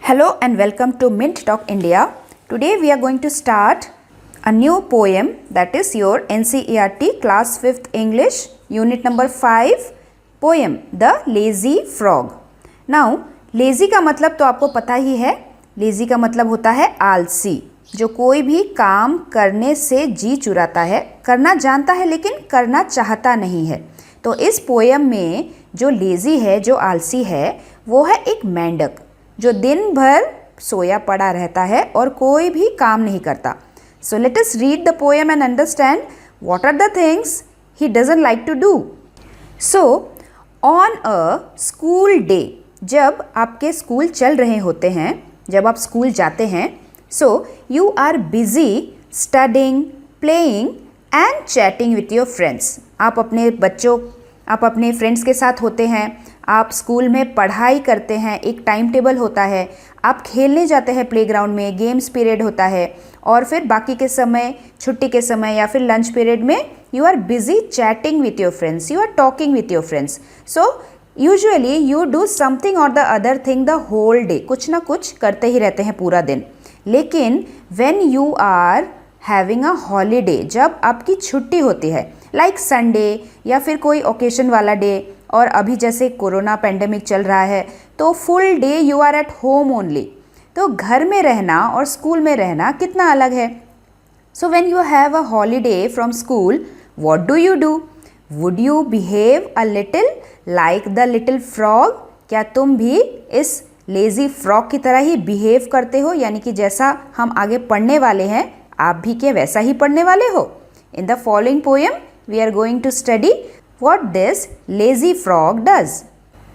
Hello and welcome to Mint Talk India. Today we are going to start a new poem, that is your NCERT class 5th English unit number 5 poem The Lazy Frog. Now lazy का मतलब तो आपको पता ही है. lazy का मतलब होता है आलसी, जो कोई भी काम करने से जी चुराता है, करना जानता है लेकिन करना चाहता नहीं है. तो इस पोएम में जो लेजी है, जो आलसी है, वो है एक मेंढक जो दिन भर सोया पड़ा रहता है और कोई भी काम नहीं करता. So let us read the poem and understand what are the things he doesn't like to do. So on a school day, जब आपके स्कूल चल रहे होते हैं, जब आप स्कूल जाते हैं, so you are busy studying, playing and chatting with your friends. आप अपने फ्रेंड्स के साथ होते हैं, आप स्कूल में पढ़ाई करते हैं, एक टाइम टेबल होता है, आप खेलने जाते हैं प्लेग्राउंड में, गेम्स पीरियड होता है, और फिर बाकी के समय, छुट्टी के समय या फिर लंच पीरियड में you are busy chatting with your friends, you are talking with your friends. So usually you do something और the other thing the whole day. कुछ ना कुछ करते ही रहते हैं पूरा दिन. लेकिन when you are having a holiday, जब आपकी छुट्टी होती है, लाइक संडे या फिर कोई ओकेशन वाला डे, और अभी जैसे कोरोना पेंडेमिक चल रहा है तो full day you are at home only. तो घर में रहना और स्कूल में रहना कितना अलग है. So when you have a holiday from school, what do you do? Would you behave a little like the little frog? क्या तुम भी इस लेजी फ्रॉग की तरह ही बिहेव करते हो, यानी कि जैसा हम आगे पढ़ने वाले हैं, आप भी क्या वैसा ही पढ़ने वाले हो? In the following poem we are going to study what this lazy frog does.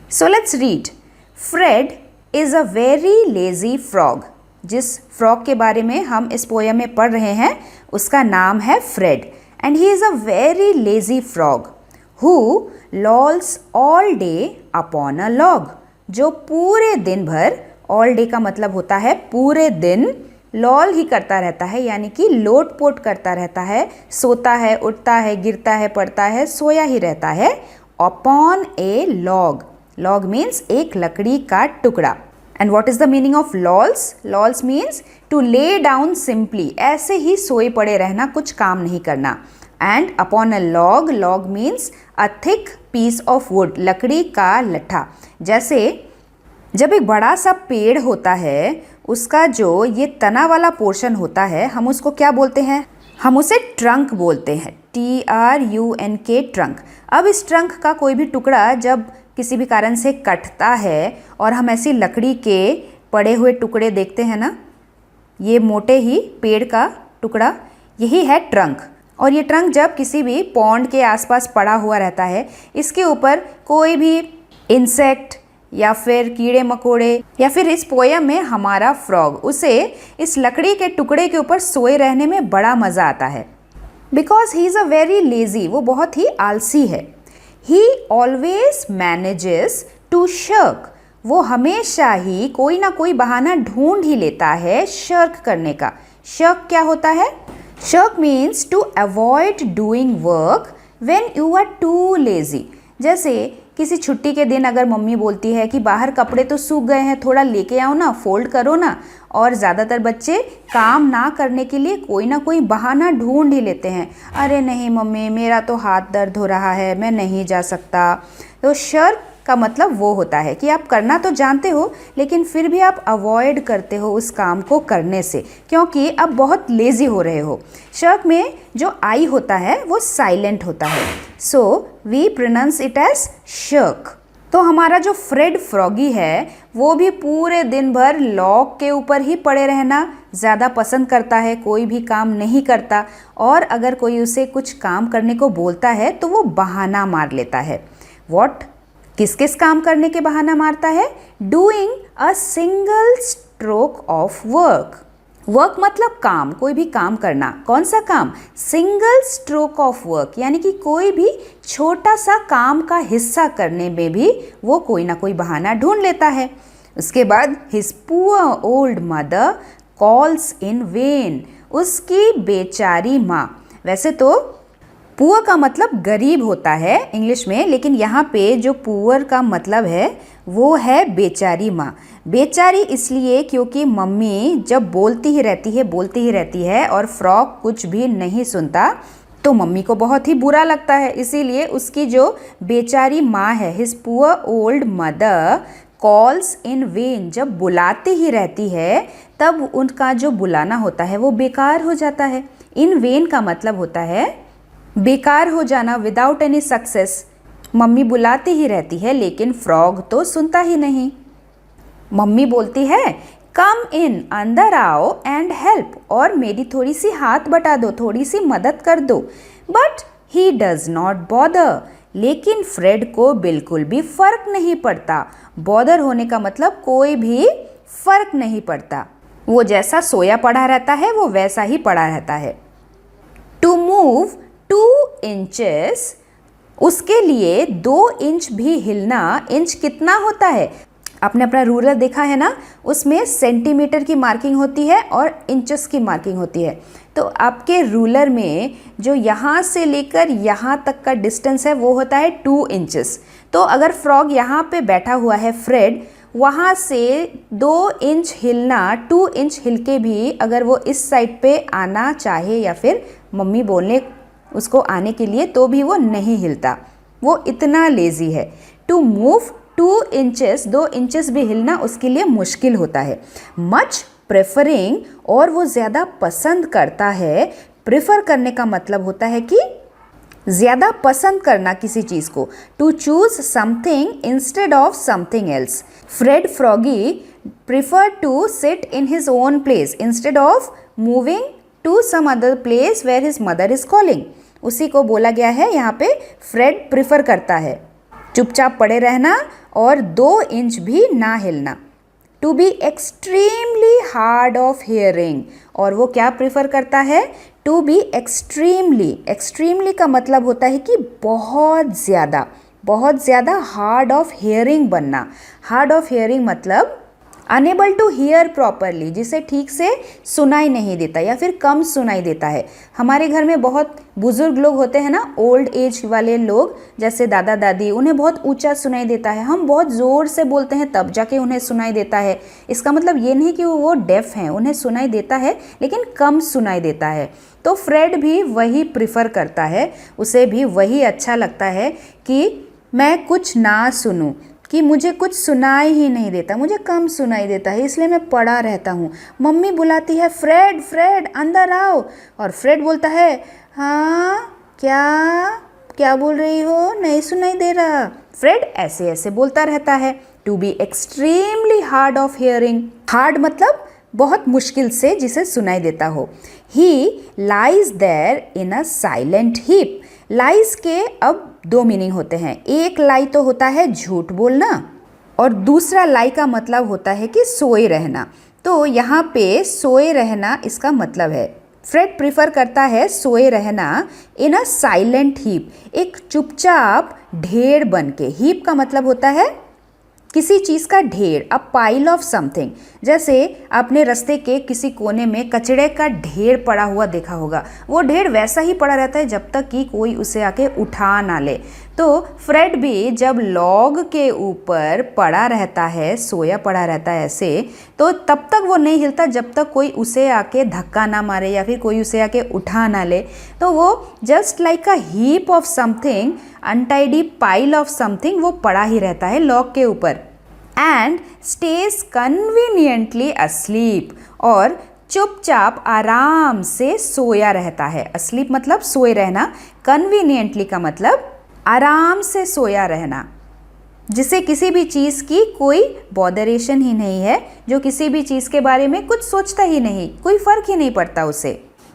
So let's read. Fred is a very lazy frog. जिस frog के बारे में हम इस पोएम में पढ़ रहे हैं उसका नाम है Fred, and he is a very lazy frog who lolls all day upon a log. जो पूरे दिन भर, all day का मतलब होता है पूरे दिन, लॉल ही करता रहता है, यानी कि लोट पोट करता रहता है, सोता है, उठता है, गिरता है, पड़ता है, सोया ही रहता है. Upon a log. Log means एक लकड़ी का टुकड़ा. And what is the meaning of lolls? Lolls means to lay down simply, ऐसे ही सोए पड़े रहना, कुछ काम नहीं करना. And upon a log, log means a thick piece of wood, लकड़ी का लट्ठा. जैसे जब एक बड़ा सा पेड़ होता है, उसका जो ये तना वाला पोर्शन होता है, हम उसको क्या बोलते हैं? हम उसे ट्रंक बोलते हैं. TRUNK, trunk. अब इस ट्रंक का कोई भी टुकड़ा जब किसी भी कारण से कटता है और हम ऐसी लकड़ी के पड़े हुए टुकड़े देखते हैं ना, ये मोटे ही पेड़ का टुकड़ा, यही है ट्रंक. और ये ट्रंक जब किसी भी पॉन्ड के आसपास पड़ा हुआ रहता है, इसके ऊपर कोई भी इंसेक्ट या फिर कीड़े मकोड़े, या फिर इस पोएम में हमारा फ्रॉग, उसे इस लकड़ी के टुकड़े के ऊपर सोए रहने में बड़ा मज़ा आता है. Because he is a very lazy, वो बहुत ही आलसी है. He always manages to shirk, वो हमेशा ही कोई ना कोई बहाना ढूंढ ही लेता है शर्क करने का. शर्क क्या होता है? Shirk means to avoid doing work when you are too lazy. जैसे किसी छुट्टी के दिन अगर मम्मी बोलती है कि बाहर कपड़े तो सूख गए हैं, थोड़ा लेके आओ ना, फोल्ड करो ना, और ज़्यादातर बच्चे काम ना करने के लिए कोई ना कोई बहाना ढूंढ ही लेते हैं. अरे नहीं मम्मी, मेरा तो हाथ दर्द हो रहा है, मैं नहीं जा सकता. तो शर्क का मतलब वो होता है कि आप करना तो जानते हो लेकिन फिर भी आप अवॉइड करते हो उस काम को करने से, क्योंकि आप बहुत लेज़ी हो रहे हो. शर्क में जो आई होता है वो साइलेंट होता है, so we pronounce it as shirk. तो हमारा जो फ्रेड फ्रॉगी है वो भी पूरे दिन भर लॉग के ऊपर ही पड़े रहना ज़्यादा पसंद करता है, कोई भी काम नहीं करता, और अगर कोई उसे कुछ काम करने को बोलता है तो वो बहाना मार लेता है. वॉट? किस किस काम करने के बहाना मारता है? Doing a single stroke of work. Work मतलब काम, कोई भी काम करना. कौन सा काम? सिंगल स्ट्रोक ऑफ वर्क, यानी कि कोई भी छोटा सा काम का हिस्सा करने में भी वो कोई ना कोई बहाना ढूंढ लेता है. उसके बाद his poor old mother calls in when, उसकी बेचारी माँ. वैसे तो पुअर का मतलब गरीब होता है इंग्लिश में, लेकिन यहाँ पे जो पुअर का मतलब है वो है बेचारी माँ। बेचारी इसलिए क्योंकि मम्मी जब बोलती ही रहती है और फ्रॉग कुछ भी नहीं सुनता, तो मम्मी को बहुत ही बुरा लगता है। इसीलिए उसकी जो बेचारी माँ है, his poor old mother calls in when, जब बुलाती ही रहती है तब उनका जो बुलाना होता है वो बेकार हो जाता है। इन वेन का मतलब होता है बेकार हो जाना, विदाउट एनी सक्सेस। मम्मी बुलाती ही रहती है लेकिन फ्रॉग तो सुनता ही नहीं। मम्मी बोलती है कम इन, अंदर आओ एंड हेल्प, और मेरी थोड़ी सी हाथ बटा दो, थोड़ी सी मदद कर दो। But he does not bother, लेकिन फ्रेड को बिल्कुल भी फर्क नहीं पड़ता। बॉदर होने का मतलब कोई भी फर्क नहीं पड़ता, वो जैसा सोया पड़ा रहता है वो वैसा ही पड़ा रहता है। टू मूव 2 इंचेस, उसके लिए 2 इंच भी हिलना। इंच कितना होता है? आपने अपना रूलर देखा है ना, उसमें सेंटीमीटर की मार्किंग होती है और इंचेस की मार्किंग होती है। तो आपके रूलर में जो यहाँ से लेकर यहाँ तक का डिस्टेंस है वो होता है 2 इंचेस। तो अगर फ्रॉग यहाँ पे बैठा हुआ है फ्रेड, वहाँ से 2 इंच हिलना, 2 इंच हिल के भी अगर वो इस साइड पे आना चाहे या फिर मम्मी बोलने उसको आने के लिए, तो भी वो नहीं हिलता, वो इतना लेज़ी है। टू मूव 2 इंचेस, 2 इंचेस भी हिलना उसके लिए मुश्किल होता है। मच प्रेफरिंग, और वो ज़्यादा पसंद करता है। प्रेफर करने का मतलब होता है कि ज़्यादा पसंद करना किसी चीज़ को। To choose something instead of something else. Fred Froggy prefer to sit in his own place instead of moving to some other place where his mother is calling. उसी को बोला गया है यहाँ पे, फ्रेड प्रिफर करता है चुपचाप पड़े रहना और 2 इंच भी ना हिलना। To be extremely hard of hearing, और वो क्या प्रिफर करता है? To be extremely. एक्सट्रीमली का मतलब होता है कि बहुत ज़्यादा हार्ड ऑफ हियरिंग बनना। हार्ड ऑफ हियरिंग मतलब अनेबल टू हियर प्रॉपरली, जिसे ठीक से सुनाई नहीं देता या फिर कम सुनाई देता है। हमारे घर में बहुत बुजुर्ग लोग होते हैं ना, ओल्ड एज वाले लोग, जैसे दादा दादी, उन्हें बहुत ऊंचा सुनाई देता है। हम बहुत ज़ोर से बोलते हैं तब जाके उन्हें सुनाई देता है। इसका मतलब ये नहीं कि वो डेफ हैं, उन्हें सुनाई देता है लेकिन कम सुनाई देता है। तो फ्रेड भी वही प्रिफर करता है, उसे भी वही अच्छा लगता है कि मैं कुछ ना सुनूं, कि मुझे कुछ सुनाई ही नहीं देता, मुझे कम सुनाई देता है, इसलिए मैं पड़ा रहता हूँ। मम्मी बुलाती है फ्रेड फ्रेड अंदर आओ, और फ्रेड बोलता है हाँ क्या बोल रही हो, नहीं सुनाई दे रहा। फ्रेड ऐसे ऐसे बोलता रहता है। To be extremely hard of hearing, hard मतलब बहुत मुश्किल से जिसे सुनाई देता हो। He lies there in a silent heap. Lies के अब 2 मीनिंग होते हैं। एक लाई तो होता है झूठ बोलना, और दूसरा लाई का मतलब होता है कि सोए रहना। तो यहाँ पे सोए रहना इसका मतलब है, फ्रेड प्रिफर करता है सोए रहना इन अ साइलेंट हीप, एक चुपचाप ढेर बन के। हीप का मतलब होता है किसी चीज़ का ढेर, अ पाइल ऑफ समथिंग। जैसे आपने रास्ते के किसी कोने में कचड़े का ढेर पड़ा हुआ देखा होगा, वो ढेर वैसा ही पड़ा रहता है जब तक कि कोई उसे आके उठा ना ले। तो फ्रेड भी जब लॉग के ऊपर पड़ा रहता है, सोया पड़ा रहता है ऐसे, तो तब तक वो नहीं हिलता जब तक कोई उसे आके धक्का ना मारे या फिर कोई उसे आके उठा ना ले। तो वो just like a heap of something, untidy pile of something, वो पड़ा ही रहता है लॉग के ऊपर। एंड स्टेज कन्वीनियंटली अस्लीप, और चुपचाप आराम से सोया रहता है। अस्लीप मतलब सोए रहना, कन्वीनियंटली का मतलब आराम से सोया रहना, जिसे किसी भी चीज़ की कोई बॉदरेशन ही नहीं है, जो किसी भी चीज़ के बारे में कुछ सोचता ही नहीं, कोई फर्क ही नहीं पड़ता उसे।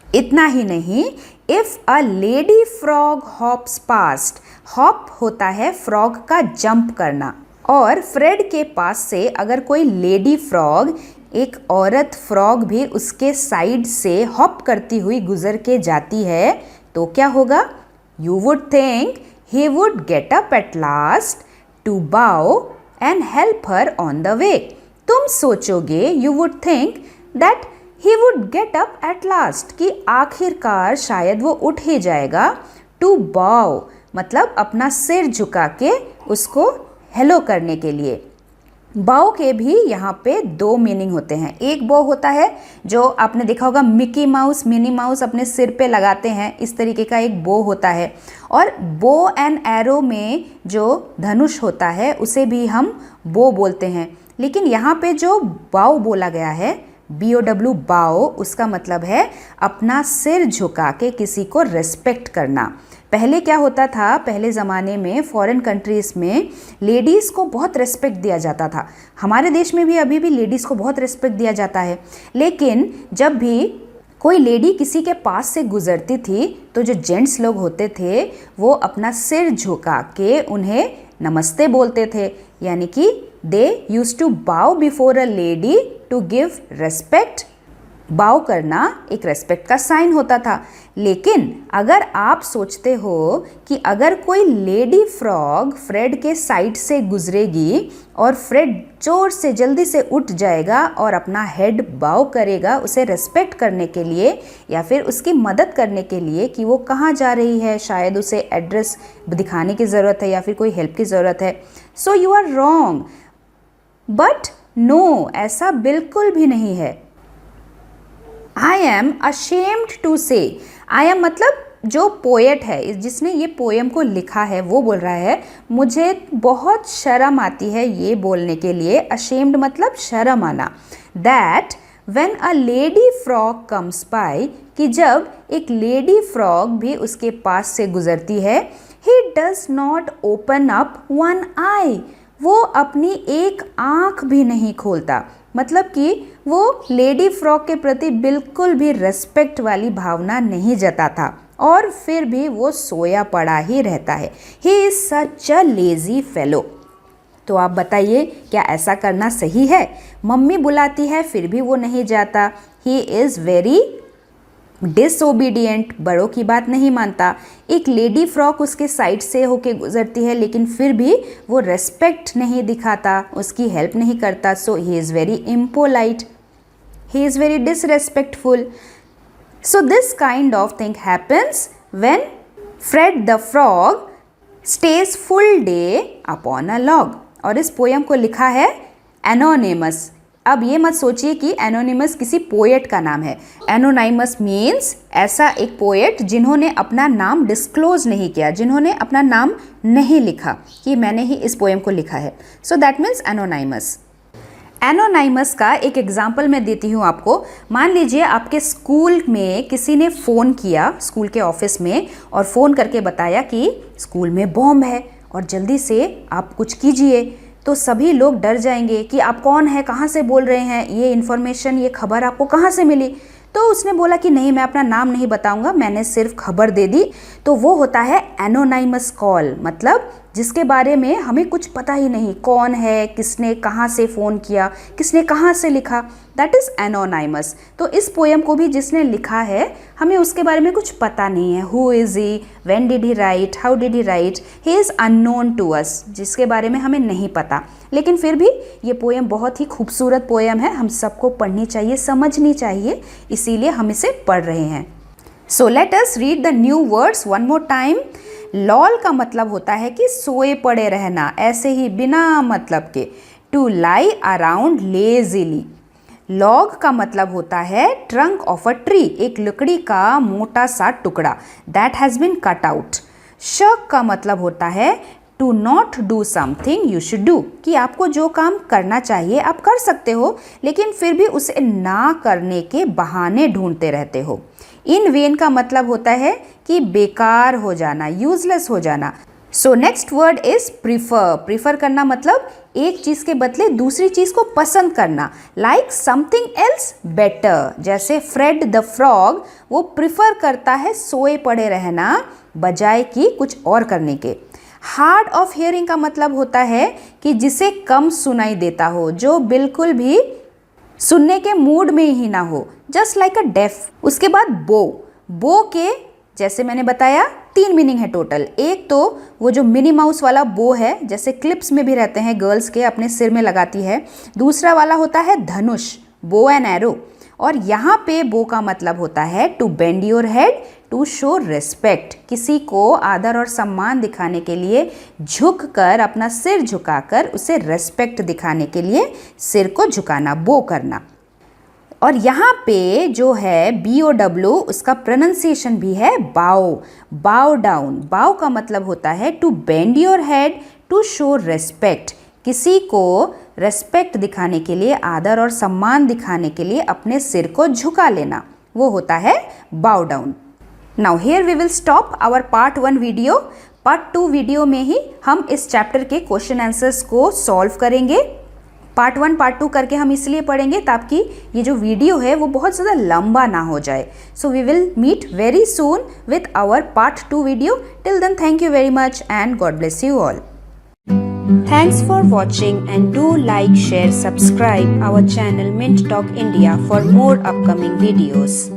इतना ही नहीं, if a lady frog hops past, hop होता है फ्रॉग का जंप करना, और फ्रेड के पास से अगर कोई लेडी फ्रॉग, एक औरत फ्रॉग भी उसके साइड से हॉप करती हुई गुजर के जाती है, तो क्या होगा? You would think he would get up at last to bow and help her on the way. तुम सोचोगे, you would think that he would get up at last, कि आखिरकार शायद वो उठ ही जाएगा, टू बाउ मतलब अपना सिर झुका के उसको हेलो करने के लिए। बाउ के भी यहाँ पे दो मीनिंग होते हैं। एक बो होता है जो आपने देखा होगा मिकी माउस मिनी माउस अपने सिर पे लगाते हैं, इस तरीके का एक बो होता है। और बो एंड एरो में जो धनुष होता है उसे भी हम बो बोलते हैं। लेकिन यहाँ पे जो बाउ बोला गया है BOW बाओ, उसका मतलब है अपना सिर झुका के किसी को रिस्पेक्ट करना। पहले क्या होता था, पहले ज़माने में फॉरेन कंट्रीज़ में लेडीज़ को बहुत रिस्पेक्ट दिया जाता था। हमारे देश में भी अभी भी लेडीज़ को बहुत रिस्पेक्ट दिया जाता है। लेकिन जब भी कोई लेडी किसी के पास से गुजरती थी तो जो जेंट्स लोग होते थे वो अपना सिर झुका के उन्हें नमस्ते बोलते थे, यानी कि they used to bow before a lady to give respect. Bow करना एक रेस्पेक्ट का साइन होता था। लेकिन अगर आप सोचते हो कि अगर कोई लेडी फ्रॉग फ्रेड के साइड से गुजरेगी और फ्रेड जोर से जल्दी से उठ जाएगा और अपना हेड बाउ करेगा उसे रेस्पेक्ट करने के लिए या फिर उसकी मदद करने के लिए कि वो कहाँ जा रही है, शायद उसे एड्रेस दिखाने की ज़रूरत है या फिर कोई हेल्प की ज़रूरत है, so you are wrong. But no, ऐसा बिल्कुल भी नहीं है। आई एम ashamed टू से, आई एम मतलब जो पोएट है जिसने ये पोएम को लिखा है वो बोल रहा है मुझे बहुत शर्म आती है ये बोलने के लिए। ashamed मतलब शर्म आना। That when a lady frog comes by, कि जब एक लेडी फ्रॉग भी उसके पास से गुजरती है, he does not open up one eye, वो अपनी एक आँख भी नहीं खोलता। मतलब कि वो लेडी फ्रॉग के प्रति बिल्कुल भी रेस्पेक्ट वाली भावना नहीं जताता और फिर भी वो सोया पड़ा ही रहता है। He is such a lazy fellow. तो आप बताइए क्या ऐसा करना सही है? मम्मी बुलाती है फिर भी वो नहीं जाता। ही इज़ वेरी डिसोबीडियंट, बड़ों की बात नहीं मानता। एक लेडी फ्रॉक उसके साइड से होके गुजरती है लेकिन फिर भी वो रेस्पेक्ट नहीं दिखाता, उसकी हेल्प नहीं करता। So he is very impolite, he is very disrespectful. So this kind of thing happens when Fred the frog stays full day upon a log. और इस पोयम को लिखा है एनोनिमस। अब ये मत सोचिए कि एनोनिमस किसी पोएट का नाम है। एनोनिमस मीन्स ऐसा एक पोएट जिन्होंने अपना नाम डिस्क्लोज नहीं किया, जिन्होंने अपना नाम नहीं लिखा कि मैंने ही इस पोएम को लिखा है। So that means anonymous. Anonymous का एक एग्जाम्पल मैं देती हूँ आपको। मान लीजिए आपके स्कूल में किसी ने फ़ोन किया, स्कूल के ऑफिस में, और फ़ोन करके बताया कि स्कूल में बॉम्ब है और जल्दी से आप कुछ कीजिए। तो सभी लोग डर जाएंगे कि आप कौन है, कहाँ से बोल रहे हैं, ये इन्फॉर्मेशन, ये खबर आपको कहाँ से मिली। तो उसने बोला कि नहीं, मैं अपना नाम नहीं बताऊंगा, मैंने सिर्फ खबर दे दी। तो वो होता है एनोनिमस कॉल, मतलब जिसके बारे में हमें कुछ पता ही नहीं, कौन है, किसने कहाँ से फ़ोन किया, किसने कहाँ से लिखा, दैट इज़ एनोनिमस। तो इस पोएम को भी जिसने लिखा है हमें उसके बारे में कुछ पता नहीं है। Who is he, when did he write, how did he write, he is unknown to us, जिसके बारे में हमें नहीं पता। लेकिन फिर भी ये पोएम बहुत ही खूबसूरत पोएम है, हम सबको पढ़नी चाहिए, समझनी चाहिए, इसीलिए हम इसे पढ़ रहे हैं। सो let us read the new words one more time. Lol का मतलब होता है कि सोए पड़े रहना, ऐसे ही बिना मतलब के। To lie around lazily. Log का मतलब होता है ट्रंक ऑफ अ ट्री, एक लकड़ी का मोटा सा टुकड़ा, that has been cut out. Shirk का मतलब होता है to not do something you should do, कि आपको जो काम करना चाहिए आप कर सकते हो लेकिन फिर भी उसे ना करने के बहाने ढूंढते रहते हो। इन वेन का मतलब होता है कि बेकार हो जाना, यूजलेस हो जाना। So next word is prefer. Prefer करना मतलब एक चीज़ के बदले दूसरी चीज़ को पसंद करना, लाइक समथिंग एल्स बेटर। जैसे फ्रेड द फ्रॉग वो प्रीफर करता है सोए पड़े रहना बजाय कि कुछ और करने के। हार्ड ऑफ हियरिंग का मतलब होता है कि जिसे कम सुनाई देता हो, जो बिल्कुल भी सुनने के मूड में ही ना हो, जस्ट लाइक अ डेफ। उसके बाद बो। बो के जैसे मैंने बताया 3 मीनिंग है टोटल। एक तो वो जो मिनी माउस वाला बो है, जैसे क्लिप्स में भी रहते हैं गर्ल्स के, अपने सिर में लगाती है। दूसरा वाला होता है धनुष, बो एंड एरो। और यहाँ पे बो का मतलब होता है to bend your head to show respect, किसी को आदर और सम्मान दिखाने के लिए झुककर, अपना सिर झुकाकर उसे रिस्पेक्ट दिखाने के लिए सिर को झुकाना, बो करना। और यहाँ पे जो है BOW, उसका प्रोनाउंसिएशन भी है बाओ, बाओ डाउन। बाओ का मतलब होता है to bend your head to show respect, किसी को रेस्पेक्ट दिखाने के लिए, आदर और सम्मान दिखाने के लिए अपने सिर को झुका लेना, वो होता है bow down. Now here we will stop our part 1 video. Part 2 video में ही हम इस चैप्टर के क्वेश्चन आंसर्स को सॉल्व करेंगे। पार्ट 1 पार्ट 2 करके हम इसलिए पढ़ेंगे ताकि ये जो वीडियो है वो बहुत ज़्यादा लंबा ना हो जाए। So we will meet very soon with our part 2 video. Till then thank you very much and God bless you all. Thanks for watching and do like, share, subscribe our channel Mint Talk India for more upcoming videos.